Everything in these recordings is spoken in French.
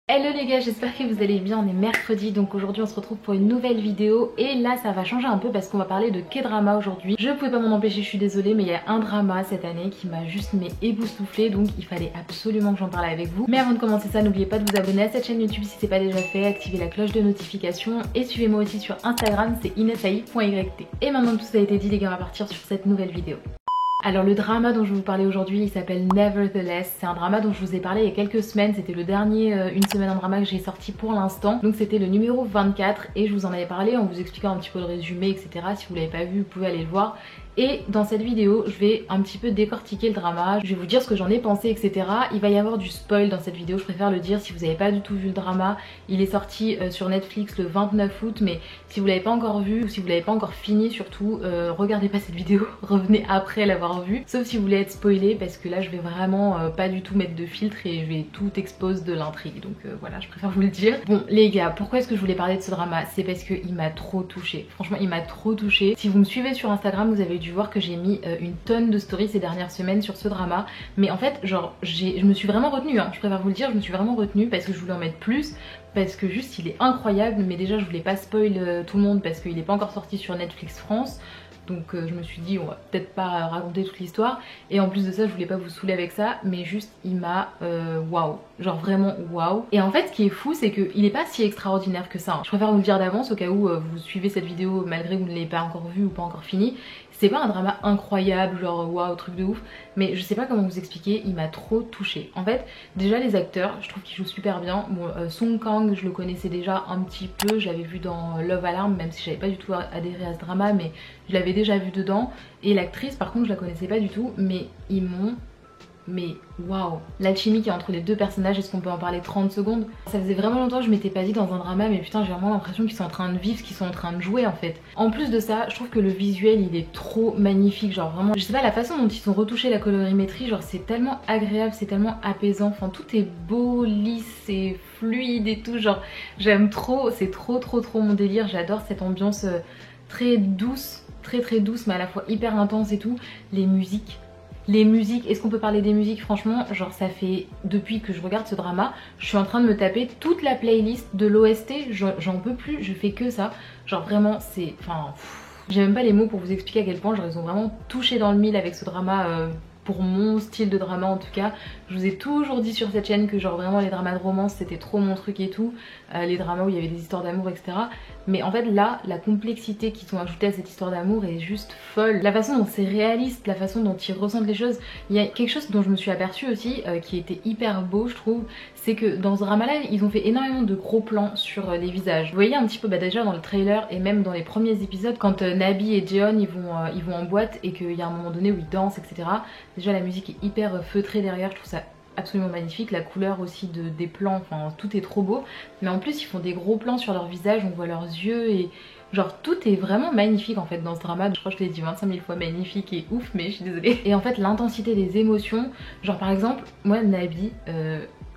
Hello les gars, j'espère que vous allez bien, on est mercredi donc aujourd'hui on se retrouve pour une nouvelle vidéo et là ça va changer un peu parce qu'on va parler de K-drama aujourd'hui. Je pouvais pas m'en empêcher, je suis désolée mais il y a un drama cette année qui m'a juste époustouflée donc il fallait absolument que j'en parle avec vous. Mais avant de commencer ça, n'oubliez pas de vous abonner à cette chaîne YouTube si c'est pas déjà fait, activez la cloche de notification et suivez-moi aussi sur Instagram, c'est inesai.yt. Et maintenant que tout ça a été dit les gars, on va partir sur cette nouvelle vidéo. Alors le drama dont je vais vous parler aujourd'hui il s'appelle Nevertheless, c'est un drama dont je vous ai parlé il y a quelques semaines, c'était le dernier une semaine en drama que j'ai sorti pour l'instant, donc c'était le numéro 24 et je vous en avais parlé en vous expliquant un petit peu le résumé etc. Si vous l'avez pas vu vous pouvez aller le voir. Et dans cette vidéo je vais un petit peu décortiquer le drama, je vais vous dire ce que j'en ai pensé etc. Il va y avoir du spoil dans cette vidéo, je préfère le dire si vous n'avez pas du tout vu le drama. Il est sorti sur Netflix le 29 août mais si vous l'avez pas encore vu ou si vous l'avez pas encore fini surtout regardez pas cette vidéo, revenez après l'avoir vu. Sauf si vous voulez être spoilé parce que là je vais vraiment pas du tout mettre de filtre et je vais tout expose de l'intrigue donc voilà, je préfère vous le dire. Bon les gars, pourquoi est-ce que je voulais parler de ce drama? C'est parce qu'il m'a trop touchée, franchement il m'a trop touchée. Si vous me suivez sur Instagram vous avez dû voir que j'ai mis une tonne de stories ces dernières semaines sur ce drama, mais en fait genre je me suis vraiment retenue hein. Je préfère vous le dire, je me suis vraiment retenue parce que je voulais en mettre plus, parce que juste il est incroyable. Mais déjà je voulais pas spoil tout le monde parce qu'il est pas encore sorti sur Netflix France. Donc je me suis dit on va peut-être pas raconter toute l'histoire. Et en plus de ça je voulais pas vous saouler avec ça, mais juste il m'a waouh, genre vraiment waouh. Et en fait ce qui est fou c'est qu'il est pas si extraordinaire que ça hein. Je préfère vous le dire d'avance au cas où vous suivez cette vidéo malgré que vous ne l'ayez pas encore vue ou pas encore fini. C'est pas un drama incroyable genre waouh truc de ouf, mais je sais pas comment vous expliquer, il m'a trop touchée. En fait déjà les acteurs je trouve qu'ils jouent super bien. Bon Song Kang je le connaissais déjà un petit peu, je l'avais vu dans Love Alarm même si j'avais pas du tout adhéré à ce drama, mais je l'avais déjà vu dedans. Et l'actrice par contre je la connaissais pas du tout, mais ils m'ont... mais waouh, l'alchimie qui est entre les deux personnages, est-ce qu'on peut en parler 30 secondes? Ça faisait vraiment longtemps que je m'étais pas dit dans un drama mais putain j'ai vraiment l'impression qu'ils sont en train de vivre ce qu'ils sont en train de jouer en fait. En plus de ça je trouve que le visuel il est trop magnifique, genre vraiment je sais pas la façon dont ils ont retouché la colorimétrie, genre c'est tellement agréable, c'est tellement apaisant, enfin tout est beau, lisse et fluide et tout, genre j'aime trop, c'est trop mon délire, j'adore cette ambiance très douce, très douce mais à la fois hyper intense et tout. Les musiques, est-ce qu'on peut parler des musiques? Franchement, genre ça fait depuis que je regarde ce drama, je suis en train de me taper toute la playlist de l'OST, j'en peux plus, je fais que ça. Genre vraiment c'est... enfin... j'ai même pas les mots pour vous expliquer à quel point genre ils ont vraiment touché dans le mille avec ce drama. Pour mon style de drama en tout cas, je vous ai toujours dit sur cette chaîne que genre vraiment les dramas de romance c'était trop mon truc et tout, les dramas où il y avait des histoires d'amour etc. Mais en fait là, la complexité qu'ils ont ajoutée à cette histoire d'amour est juste folle. La façon dont c'est réaliste, la façon dont ils ressentent les choses. Il y a quelque chose dont je me suis aperçue aussi, qui était hyper beau je trouve, c'est que dans ce drama là ils ont fait énormément de gros plans sur les visages. Vous voyez un petit peu déjà dans le trailer et même dans les premiers épisodes quand Nabi et Jeon ils vont en boîte et qu'il y a un moment donné où ils dansent etc. Déjà la musique est hyper feutrée derrière, je trouve ça absolument magnifique, la couleur aussi des plans, enfin tout est trop beau. Mais en plus ils font des gros plans sur leur visage, on voit leurs yeux et genre tout est vraiment magnifique en fait dans ce drama. Je crois que je l'ai dit 25 000 fois magnifique et ouf mais je suis désolée. Et en fait l'intensité des émotions, genre par exemple moi Nabi,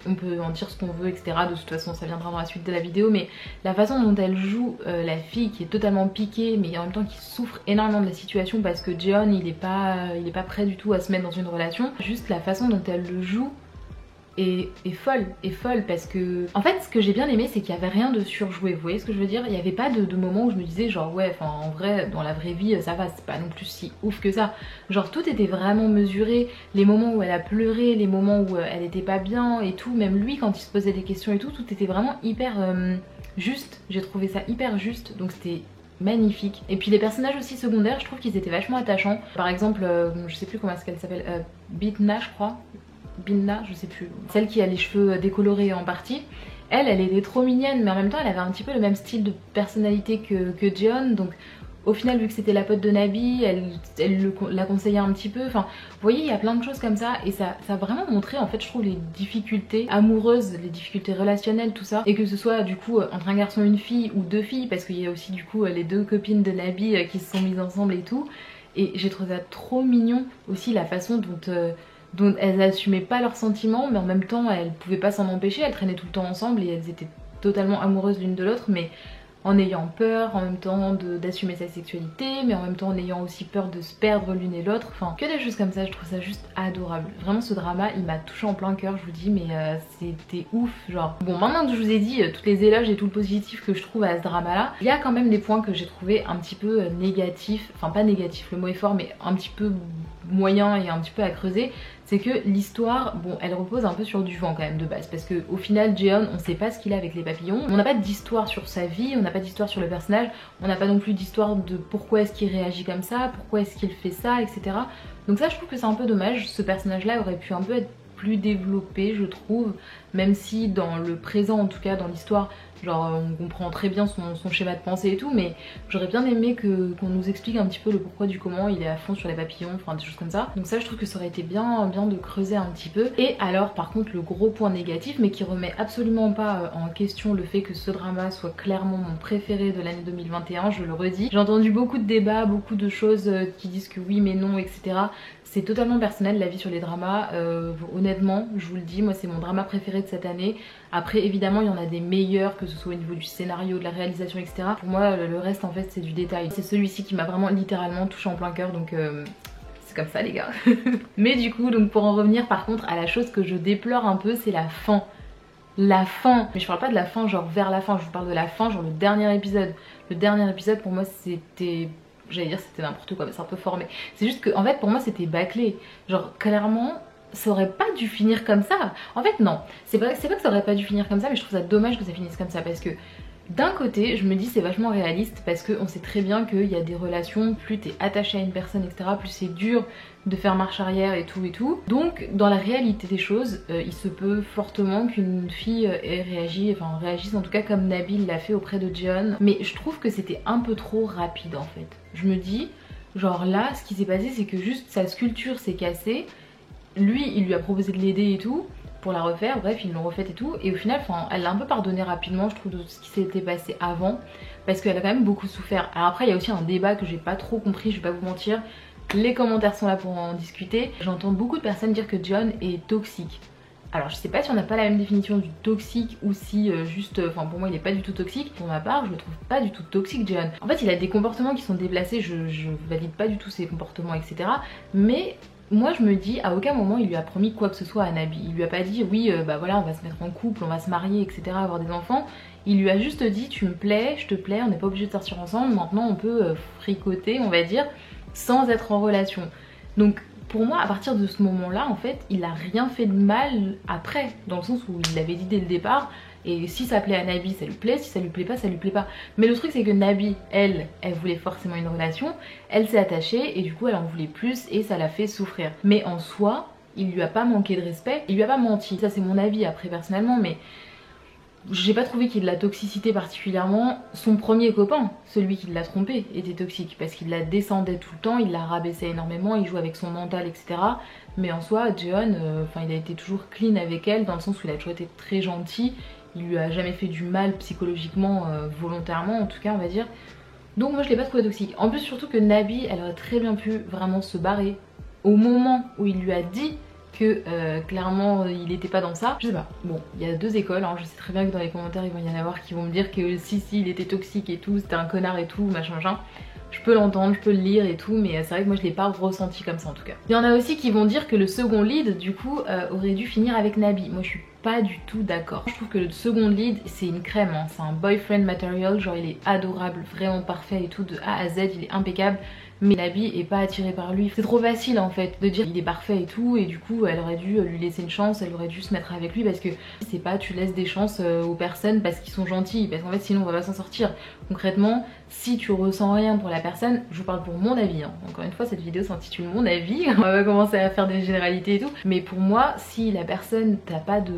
on peut en dire ce qu'on veut etc, de toute façon ça viendra dans la suite de la vidéo, mais la façon dont elle joue la fille qui est totalement piquée mais en même temps qui souffre énormément de la situation parce que Jeon il est pas prêt du tout à se mettre dans une relation, juste la façon dont elle le joue est folle parce que en fait ce que j'ai bien aimé c'est qu'il y avait rien de surjoué, vous voyez ce que je veux dire, il n'y avait pas de moment où je me disais genre ouais enfin en vrai dans la vraie vie ça va, c'est pas non plus si ouf que ça, genre tout était vraiment mesuré, les moments où elle a pleuré, les moments où elle était pas bien et tout, même lui quand il se posait des questions et tout était vraiment hyper juste, j'ai trouvé ça hyper juste donc c'était magnifique. Et puis les personnages aussi secondaires je trouve qu'ils étaient vachement attachants, par exemple je sais plus comment est-ce qu'elle s'appelle, Bitna je crois, Binna, je sais plus, celle qui a les cheveux décolorés en partie, elle était trop mignonne mais en même temps elle avait un petit peu le même style de personnalité que Jeon, donc au final vu que c'était la pote de Nabi, elle la conseillait un petit peu, enfin vous voyez il y a plein de choses comme ça et ça a vraiment montré en fait je trouve les difficultés amoureuses, les difficultés relationnelles tout ça, et que ce soit du coup entre un garçon et une fille ou deux filles parce qu'il y a aussi du coup les deux copines de Nabi qui se sont mises ensemble et tout, et j'ai trouvé ça trop mignon aussi la façon dont elles n'assumaient pas leurs sentiments mais en même temps elles pouvaient pas s'en empêcher, elles traînaient tout le temps ensemble et elles étaient totalement amoureuses l'une de l'autre, mais en ayant peur, en même temps d'assumer sa sexualité, mais en même temps en ayant aussi peur de se perdre l'une et l'autre, enfin que des choses comme ça. Je trouve ça juste adorable. Vraiment ce drama il m'a touché en plein cœur, je vous dis, mais c'était ouf, genre. Bon, maintenant que je vous ai dit toutes les éloges et tout le positif que je trouve à ce drama là, il y a quand même des points que j'ai trouvé un petit peu négatifs, enfin pas négatifs, le mot est fort, mais un petit peu moyen et un petit peu à creuser. C'est que l'histoire, bon, elle repose un peu sur du vent quand même de base, parce que au final Jeon, on sait pas ce qu'il a avec les papillons, on n'a pas d'histoire sur sa vie, on n'a pas d'histoire sur le personnage, on n'a pas non plus d'histoire de pourquoi est-ce qu'il réagit comme ça, pourquoi est-ce qu'il fait ça, etc. Donc ça je trouve que c'est un peu dommage, ce personnage là aurait pu un peu être plus développé je trouve, même si dans le présent en tout cas dans l'histoire, genre on comprend très bien son schéma de pensée et tout, mais j'aurais bien aimé qu'on nous explique un petit peu le pourquoi du comment, il est à fond sur les papillons, enfin des choses comme ça. Donc ça je trouve que ça aurait été bien de creuser un petit peu. Et alors par contre le gros point négatif, mais qui remet absolument pas en question le fait que ce drama soit clairement mon préféré de l'année 2021, je le redis. J'ai entendu beaucoup de débats, beaucoup de choses qui disent que oui mais non, etc. C'est totalement personnel l'avis sur les dramas, honnêtement je vous le dis, moi c'est mon drama préféré de cette année. Après évidemment il y en a des meilleurs, que ce soit au niveau du scénario, de la réalisation, etc. Pour moi le reste en fait c'est du détail. C'est celui-ci qui m'a vraiment littéralement touché en plein cœur, donc c'est comme ça les gars. Mais du coup, donc pour en revenir par contre à la chose que je déplore un peu, c'est la fin. La fin, mais je parle pas de la fin genre vers la fin, je vous parle de la fin genre le dernier épisode. Le dernier épisode pour moi c'était... J'allais dire c'était n'importe quoi, mais c'est un peu fort, mais c'est juste que en fait pour moi c'était bâclé. Genre clairement ça aurait pas dû finir comme ça. En fait non, c'est pas que ça aurait pas dû finir comme ça, mais je trouve ça dommage que ça finisse comme ça, parce que d'un côté je me dis c'est vachement réaliste, parce qu'on sait très bien qu'il y a des relations, plus t'es attaché à une personne etc, plus c'est dur de faire marche arrière et tout. Donc dans la réalité des choses, il se peut fortement qu'une fille réagisse en tout cas comme Nabil l'a fait auprès de Jeon. Mais je trouve que c'était un peu trop rapide en fait. Je me dis, genre là ce qui s'est passé c'est que juste sa sculpture s'est cassée, lui il lui a proposé de l'aider et tout pour la refaire, bref ils l'ont refaite et tout, et au final elle l'a un peu pardonné rapidement je trouve de ce qui s'était passé avant, parce qu'elle a quand même beaucoup souffert. Alors après il y a aussi un débat que j'ai pas trop compris, je vais pas vous mentir, les commentaires sont là pour en discuter. J'entends beaucoup de personnes dire que Jeon est toxique. Alors je sais pas si on n'a pas la même définition du toxique ou si enfin pour moi il est pas du tout toxique. Pour ma part je le trouve pas du tout toxique Jeon. En fait il a des comportements qui sont déplacés, je valide pas du tout ses comportements etc. Mais moi je me dis à aucun moment il lui a promis quoi que ce soit à Nabi. Il lui a pas dit oui bah voilà on va se mettre en couple, on va se marier etc, avoir des enfants. Il lui a juste dit tu me plais, je te plais, on n'est pas obligé de sortir ensemble, maintenant on peut fricoter on va dire sans être en relation. Donc pour moi à partir de ce moment là en fait il a rien fait de mal après, dans le sens où il l'avait dit dès le départ, et si ça plaît à Nabi ça lui plaît, si ça lui plaît pas ça lui plaît pas. Mais le truc c'est que Nabi elle voulait forcément une relation, elle s'est attachée et du coup elle en voulait plus et ça l'a fait souffrir. Mais en soi il lui a pas manqué de respect, il lui a pas menti, ça c'est mon avis après personnellement, mais j'ai pas trouvé qu'il y ait de la toxicité particulièrement. Son premier copain, celui qui l'a trompé, était toxique parce qu'il la descendait tout le temps, il la rabaissait énormément, il jouait avec son mental etc. Mais en soi Jeon, il a été toujours clean avec elle, dans le sens où il a toujours été très gentil, il lui a jamais fait du mal psychologiquement, volontairement en tout cas on va dire. Donc moi je l'ai pas trouvé toxique. En plus surtout que Nabi elle aurait très bien pu vraiment se barrer au moment où il lui a dit que clairement il était pas dans ça. Je sais pas, bon il y a deux écoles, hein. Je sais très bien que dans les commentaires il va y en avoir qui vont me dire que si il était toxique et tout, c'était un connard et tout, machin. Je peux l'entendre, je peux le lire et tout, mais c'est vrai que moi je l'ai pas ressenti comme ça en tout cas. Il y en a aussi qui vont dire que le second lead du coup aurait dû finir avec Nabi. Moi je suis pas du tout d'accord. Je trouve que le second lead c'est une crème, hein. C'est un boyfriend material, genre il est adorable, vraiment parfait et tout, de A à Z, il est impeccable. Mais Nabi est pas attirée par lui. C'est trop facile en fait de dire il est parfait et tout, et du coup elle aurait dû lui laisser une chance, elle aurait dû se mettre avec lui, parce que c'est pas tu laisses des chances aux personnes parce qu'ils sont gentils, parce qu'en fait sinon on va pas s'en sortir. Concrètement si tu ressens rien pour la personne, je vous parle pour mon avis, hein. Encore une fois cette vidéo s'intitule mon avis, on va pas commencer à faire des généralités et tout, mais pour moi si la personne t'as pas de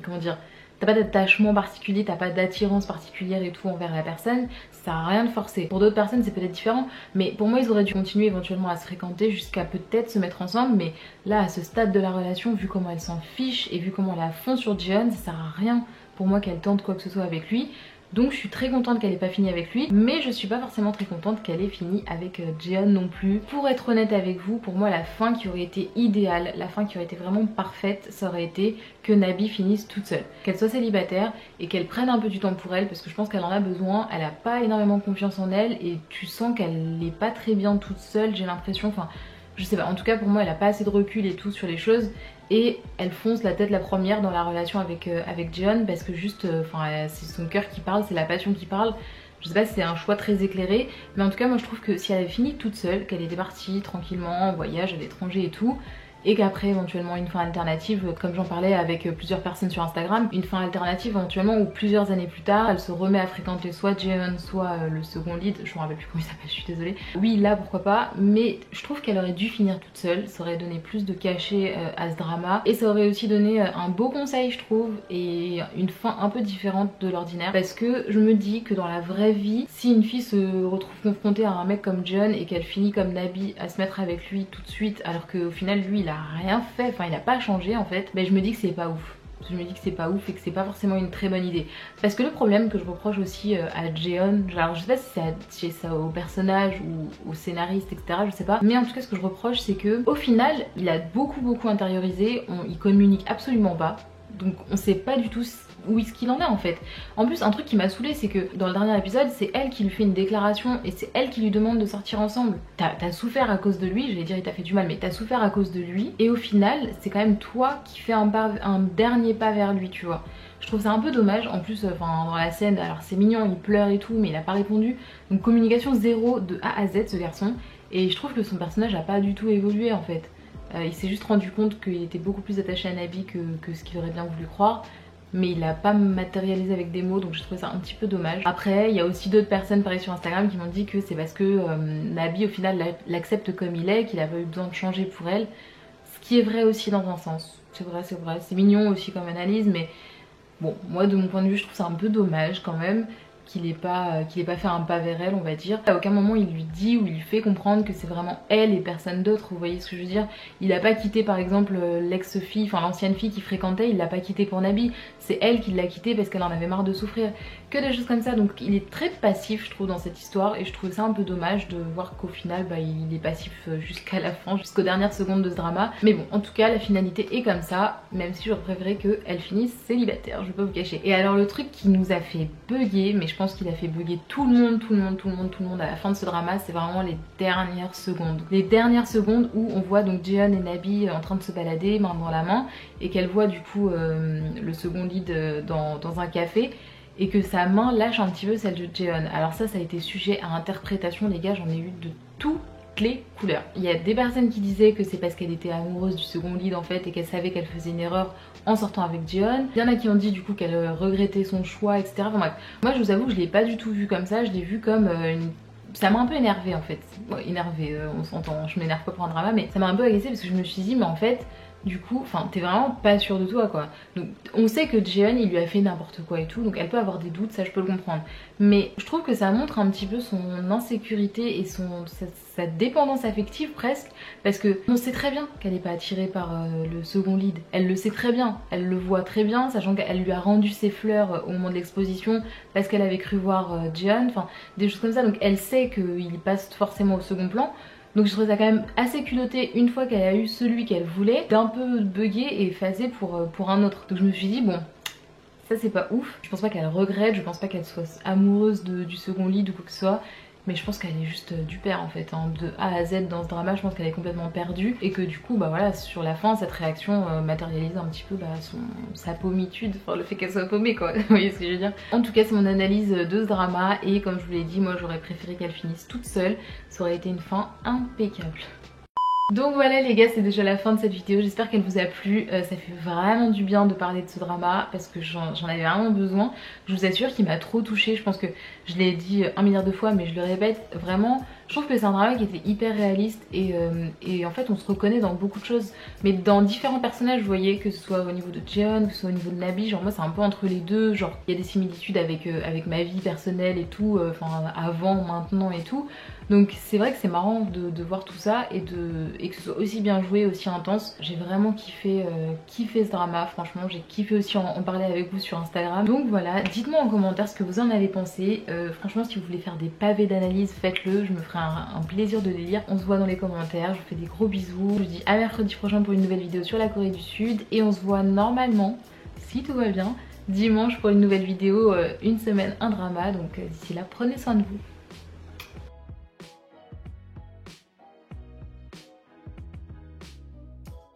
comment dire, t'as pas d'attachement particulier, t'as pas d'attirance particulière et tout envers la personne, ça sert à rien de forcer. Pour d'autres personnes c'est peut-être différent, mais pour moi ils auraient dû continuer éventuellement à se fréquenter jusqu'à peut-être se mettre ensemble, mais là à ce stade de la relation, vu comment elle s'en fiche et vu comment elle est à fond sur Jeon, ça sert à rien pour moi qu'elle tente quoi que ce soit avec lui. Donc je suis très contente qu'elle ait pas fini avec lui, mais je suis pas forcément très contente qu'elle ait fini avec Jeon non plus. Pour être honnête avec vous, pour moi la fin qui aurait été idéale, la fin qui aurait été vraiment parfaite, ça aurait été que Nabi finisse toute seule, qu'elle soit célibataire et qu'elle prenne un peu du temps pour elle, parce que je pense qu'elle en a besoin. Elle a pas énormément confiance en elle et tu sens qu'elle n'est pas très bien toute seule, j'ai l'impression, enfin je sais pas, en tout cas pour moi elle a pas assez de recul et tout sur les choses, et elle fonce la tête la première dans la relation avec Jeon, parce que juste, c'est son cœur qui parle, c'est la passion qui parle. Je sais pas si c'est un choix très éclairé, mais en tout cas moi je trouve que si elle avait fini toute seule, qu'elle était partie tranquillement en voyage à l'étranger et tout, et qu'après éventuellement une fin alternative, comme j'en parlais avec plusieurs personnes sur Instagram, une fin alternative éventuellement où plusieurs années plus tard elle se remet à fréquenter soit Jeon soit le second lead, je me rappelle plus comment il s'appelle, je suis désolée. Oui là pourquoi pas, mais je trouve qu'elle aurait dû finir toute seule, ça aurait donné plus de cachet à ce drama, et ça aurait aussi donné un beau conseil je trouve, et une fin un peu différente de l'ordinaire, parce que je me dis que dans la vraie vie, si une fille se retrouve confrontée à un mec comme Jeon et qu'elle finit comme Nabi à se mettre avec lui tout de suite, alors qu'au final lui il a rien fait, enfin il a pas changé en fait, ben je me dis que c'est pas ouf. Je me dis que c'est pas ouf et que c'est pas forcément une très bonne idée. Parce que le problème que je reproche aussi à Jeon, alors je sais pas si c'est ça au personnage ou au scénariste etc, je sais pas, mais en tout cas ce que je reproche c'est que au final il a beaucoup intériorisé, il communique absolument pas, donc on sait pas du tout où est-ce qu'il en est en fait. En plus un truc qui m'a saoulée c'est que dans le dernier épisode c'est elle qui lui fait une déclaration et c'est elle qui lui demande de sortir ensemble. T'as souffert à cause de lui, j'allais dire il t'a fait du mal, mais t'as souffert à cause de lui, et au final c'est quand même toi qui fais un dernier pas vers lui, tu vois. Je trouve ça un peu dommage, en plus dans la scène, alors c'est mignon, il pleure et tout mais il a pas répondu, donc communication zéro de A à Z ce garçon, et je trouve que son personnage a pas du tout évolué en fait. Il s'est juste rendu compte qu'il était beaucoup plus attaché à Nabi que ce qu'il aurait bien voulu croire, mais il a pas matérialisé avec des mots, donc j'ai trouvé ça un petit peu dommage. Après il y a aussi d'autres personnes pareil sur Instagram qui m'ont dit que c'est parce que Nabi au final l'accepte comme il est, qu'il a pas eu besoin de changer pour elle, ce qui est vrai aussi dans un sens. C'est vrai, c'est mignon aussi comme analyse, mais bon moi de mon point de vue je trouve ça un peu dommage quand même qu'il ait pas fait un pas vers elle, on va dire. À aucun moment il lui dit ou il lui fait comprendre que c'est vraiment elle et personne d'autre, vous voyez ce que je veux dire. Il a pas quitté par exemple l'ex-fille, enfin l'ancienne fille qu'il fréquentait, il l'a pas quitté pour Nabi, c'est elle qui l'a quitté parce qu'elle en avait marre de souffrir, que des choses comme ça. Donc il est très passif je trouve dans cette histoire, et je trouve ça un peu dommage de voir qu'au final il est passif jusqu'à la fin, jusqu'aux dernières secondes de ce drama. Mais bon en tout cas la finalité est comme ça, même si j'aurais préféré qu'elle finisse célibataire, je vais pas vous cacher. Et alors le truc qui nous a fait bugger, mais je pense qu'il a fait bugger tout le monde à la fin de ce drama, c'est vraiment les dernières secondes. Les dernières secondes où on voit donc Jeon et Nabi en train de se balader main dans la main, et qu'elle voit du coup le second lead dans un café, et que sa main lâche un petit peu celle de Jeon. Alors ça a été sujet à interprétation les gars, j'en ai eu de tout les couleurs. Il y a des personnes qui disaient que c'est parce qu'elle était amoureuse du second lead en fait et qu'elle savait qu'elle faisait une erreur en sortant avec Jeon. Il y en a qui ont dit du coup qu'elle regrettait son choix etc. Enfin bref, moi je vous avoue que je l'ai pas du tout vu comme ça, je l'ai vu comme ça m'a un peu énervée en fait. Bon, énervée, on s'entend, je m'énerve pas pour un drama, mais ça m'a un peu agacée parce que je me suis dit mais en fait du coup, enfin t'es vraiment pas sûre de toi quoi. Donc on sait que Jeon il lui a fait n'importe quoi et tout, donc elle peut avoir des doutes, ça je peux le comprendre. Mais je trouve que ça montre un petit peu son insécurité et sa dépendance affective presque, parce que on sait très bien qu'elle n'est pas attirée par le second lead. Elle le sait très bien, elle le voit très bien, sachant qu'elle lui a rendu ses fleurs au moment de l'exposition parce qu'elle avait cru voir Jeon, enfin des choses comme ça, donc elle sait qu'il passe forcément au second plan. Donc je trouvais ça quand même assez culotté une fois qu'elle a eu celui qu'elle voulait, d'un peu buggé et effacé pour un autre. Donc je me suis dit bon, ça c'est pas ouf. Je pense pas qu'elle regrette, je pense pas qu'elle soit amoureuse du second lead ou quoi que ce soit. Mais je pense qu'elle est juste du père en fait, hein. De A à Z dans ce drama, je pense qu'elle est complètement perdue. Et que du coup, bah voilà, sur la fin, cette réaction matérialise un petit peu sa pommitude, enfin le fait qu'elle soit paumée quoi, vous voyez ce que je veux dire. En tout cas, c'est mon analyse de ce drama, et comme je vous l'ai dit, moi j'aurais préféré qu'elle finisse toute seule, ça aurait été une fin impeccable. Donc voilà les gars, c'est déjà la fin de cette vidéo, j'espère qu'elle vous a plu. Ça fait vraiment du bien de parler de ce drama parce que j'en avais vraiment besoin. Je vous assure qu'il m'a trop touchée, je pense que je l'ai dit un milliard de fois mais je le répète, vraiment je trouve que c'est un drama qui était hyper réaliste et en fait on se reconnaît dans beaucoup de choses, mais dans différents personnages, vous voyez, que ce soit au niveau de Jeon, que ce soit au niveau de Nabi, genre moi c'est un peu entre les deux, genre il y a des similitudes avec ma vie personnelle et tout, enfin avant, maintenant et tout. Donc c'est vrai que c'est marrant de voir tout ça et que ce soit aussi bien joué, aussi intense. J'ai vraiment kiffé ce drama, franchement j'ai kiffé aussi en parler avec vous sur Instagram. Donc voilà, dites-moi en commentaire ce que vous en avez pensé. Franchement si vous voulez faire des pavés d'analyse, faites-le, je me ferai un plaisir de les lire. On se voit dans les commentaires, je vous fais des gros bisous. Je vous dis à mercredi prochain pour une nouvelle vidéo sur la Corée du Sud et on se voit normalement, si tout va bien, dimanche pour une nouvelle vidéo, une semaine, un drama. Donc d'ici là, prenez soin de vous.